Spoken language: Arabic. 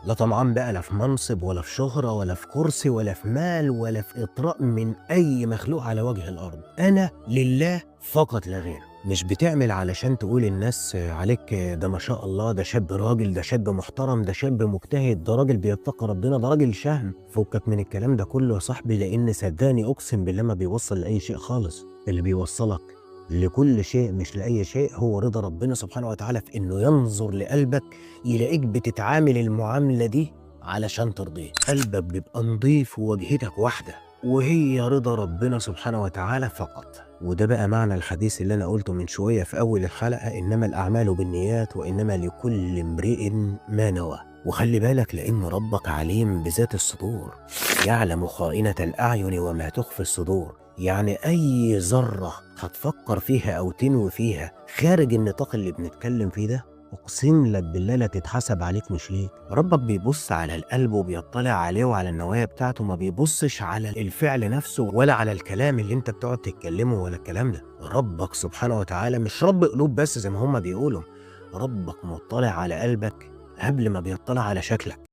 لا طمعان بقى لا في منصب ولا في شهرة ولا في كرسي ولا في مال ولا في إطراء من أي مخلوق على وجه الأرض. أنا لله فقط لا غير. مش بتعمل علشان تقول الناس عليك ده ما شاء الله، ده شاب راجل، ده شاب محترم، ده شاب مجتهد، ده راجل بيتقي ربنا، ده راجل شهم. فكك من الكلام ده كله يا صاحبي، لأن صدقني أقسم بالله ما بيوصل لأي شيء خالص. اللي بيوصلك لكل شيء مش لأي شيء هو رضا ربنا سبحانه وتعالى في إنه ينظر لقلبك يلاقيك بتتعامل المعاملة دي علشان ترضيه. قلبك بيبقى نضيف ووجهتك واحدة، وهي رضا ربنا سبحانه وتعالى فقط. وده بقى معنى الحديث اللي أنا قلته من شوية في أول الحلقة: إنما الأعمال بالنيات وإنما لكل امرئ ما نوى. وخلي بالك لأن ربك عليم بذات الصدور، يعلم خائنة الأعين وما تخفي الصدور. يعني أي ذرة هتفكر فيها أو تنوي فيها خارج النطاق اللي بنتكلم فيه ده، أقسم لك بالله لا تتحسب عليك مش ليك. ربك بيبص على القلب وبيطلع عليه وعلى النوايا بتاعته، ما بيبصش على الفعل نفسه ولا على الكلام اللي انت بتقعد تتكلمه ولا الكلام ده. ربك سبحانه وتعالى مش رب قلوب بس زي ما هما بيقولوا، ربك مطلع على قلبك قبل ما بيطلع على شكلك.